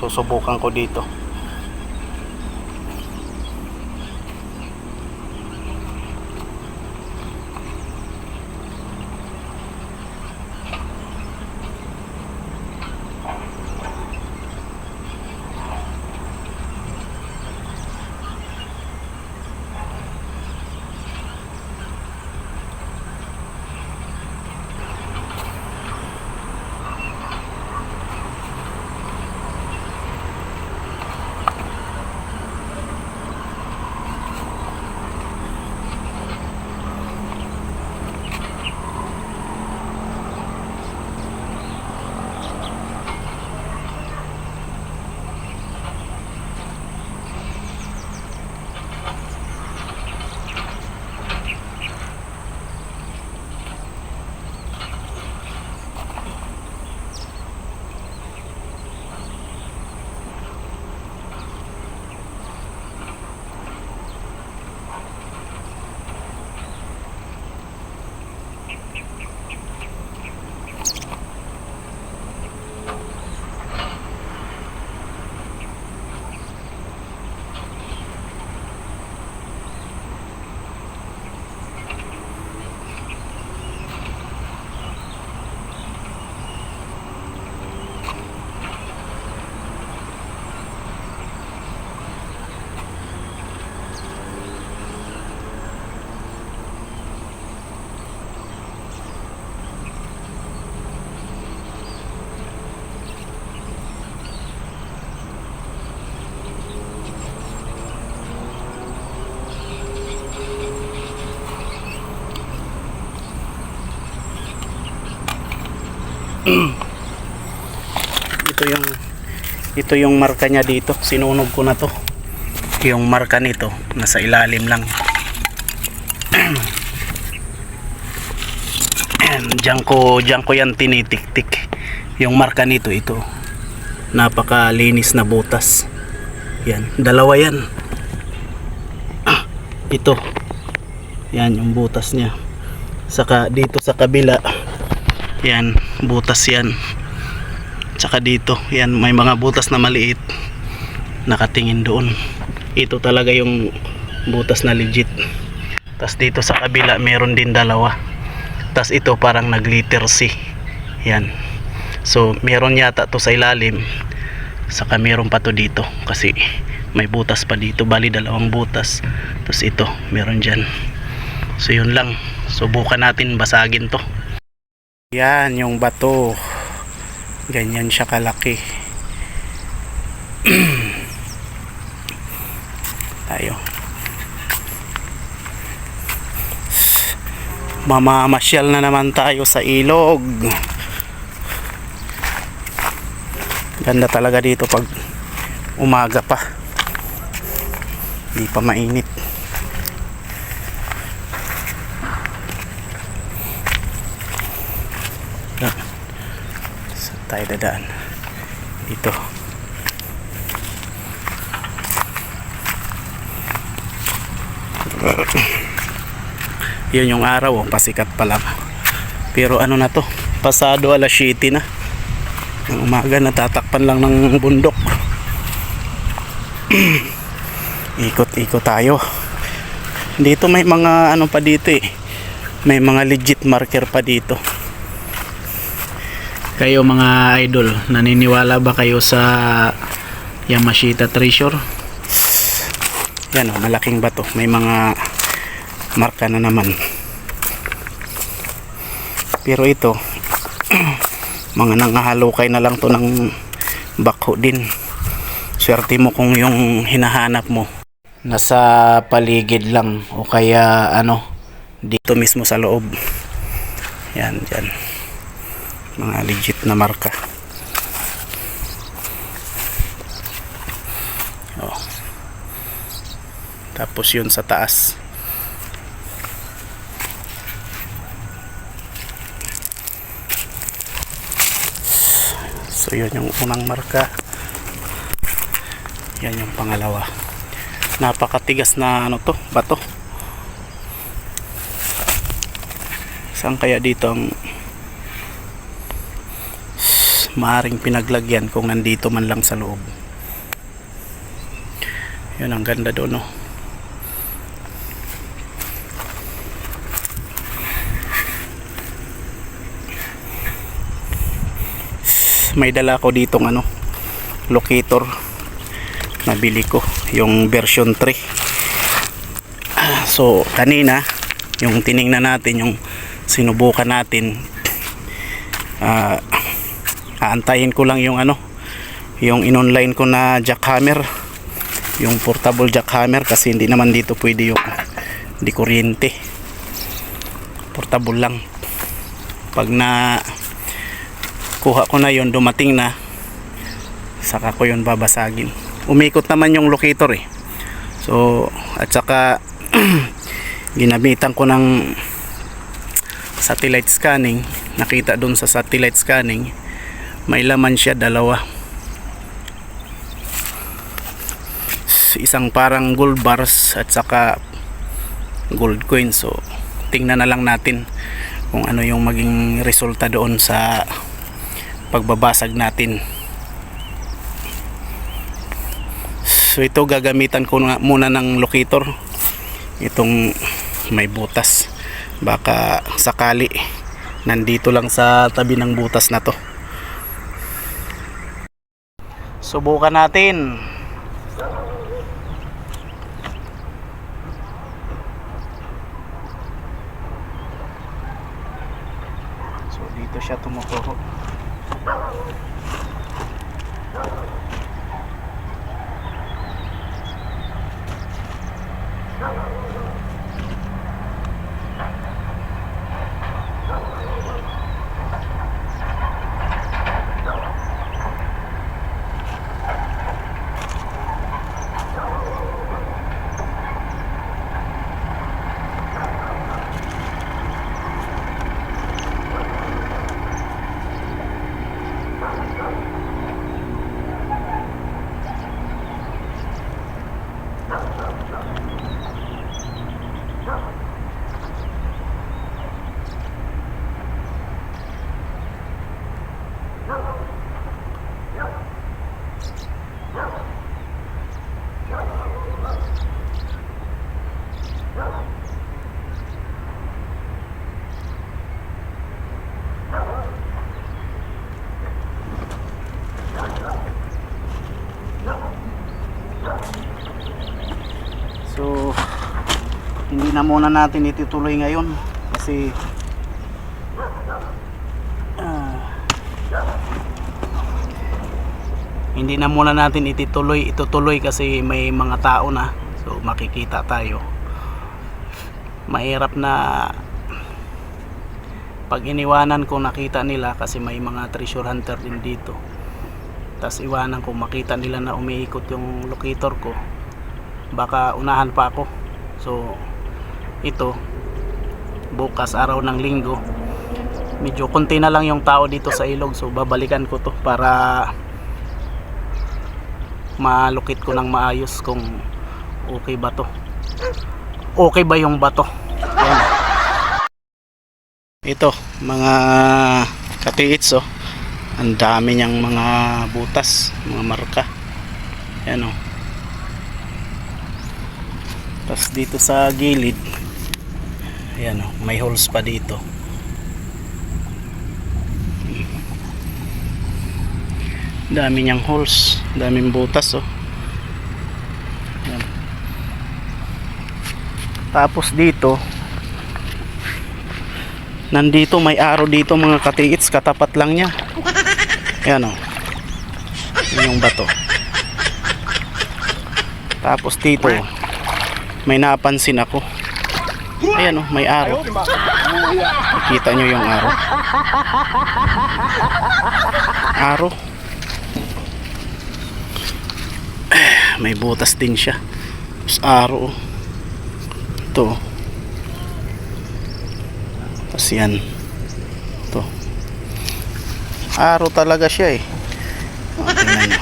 susubukan ko dito. ito yung marka niya dito. Sinunog ko na to. Yung marka nito nasa ilalim lang. Diyan ko yan tinitik-tik. Yung marka nito, ito napakalinis na butas. Yan, dalawa yan. Ito yan yung butas niya. Saka dito sa kabila, yan butas yan. Saka dito, yan may mga butas na maliit nakatingin doon. Ito talaga yung butas na legit. Tas dito sa kabila meron din dalawa. Tas ito parang nag-letter C. Yan. So meron yata to sa ilalim. Saka meron pa to dito kasi may butas pa dito. Bali dalawang butas. Tas ito meron dyan. So yun lang. Subukan natin basagin to. Yan yung bato. Ganyan siya kalaki. Tayo. Mamamasyal na naman tayo sa ilog. Ganda talaga dito pag umaga pa. Hindi pa mainit. Saan tayo dadaan? Dito. Yun yung araw, pasikat pa lang. Pero ano na to, pasado alas 7 na ng umaga, natatakpan lang ng bundok. Ikot-ikot tayo. Dito may mga ano pa dito eh, may mga legit marker pa dito. Kayo mga idol, naniniwala ba kayo sa Yamashita Treasure? Yan o, malaking bato, may mga marka na naman. Pero ito mga nangahalukay na lang to ng bakho din. Swerte mo kung yung hinahanap mo nasa paligid lang o kaya ano dito mismo sa loob. Yan dyan, mga legit na marka. Oh. Tapos yun sa taas. So yun yung unang marka. Yan yung pangalawa. Napakatigas na ano to, bato. Saan kaya dito ang maaring pinaglagyan kung nandito man lang sa loob. Yun, ang ganda doon, no? May dala ko ditong locator, nabili ko yung version 3. So kanina yung tiningnan natin, yung sinubukan natin, aantayin ko lang yung yung in-online ko na jackhammer, yung portable jackhammer, kasi hindi naman dito pwede yung di kuryente, portable lang. Pag na kuha ko na yon, dumating na, saka ko yon babasagin. Umikot naman yung locator eh. So at saka ginamitan ko ng satellite scanning. Nakita dun sa satellite scanning may laman siya, dalawa, isang parang gold bars at saka gold coin. So tingnan na lang natin kung ano yung maging resulta doon sa pagbabasag natin. So ito, gagamitan ko muna ng locator, itong may butas, baka sakali nandito lang sa tabi ng butas na to. Subukan natin. So dito siya tumuturo. So hindi na muna natin itutuloy ngayon kasi hindi na muna natin itutuloy kasi may mga tao na, so makikita tayo. Mahirap na pag iniwanan ko, nakita nila, kasi may mga treasure hunter din dito, tas iwanan ko, makita nila na umiikot yung locator ko, baka unahan pa ako. So ito, bukas araw ng linggo, medyo konti na lang yung tao dito sa ilog, so babalikan ko to para malukit ko ng maayos kung okay ba to, okay ba yung bato. Yan. Ito mga katiits, ang dami niyang mga butas, mga marka. Yan o. Tapos dito sa gilid, ayan o, may holes pa dito. Dami niyang holes, daming butas o. Ayan. Tapos dito, nandito may araw dito mga katiits, katapat lang niya. Ayan o, yun yung bato. Tapos dito may napansin ako, ayan o, may araw. Nakita nyo yung araw. Araw, may butas din siya. Tapos araw, ito. Tapos yan, ito. Araw talaga siya eh. Tingnan nyo.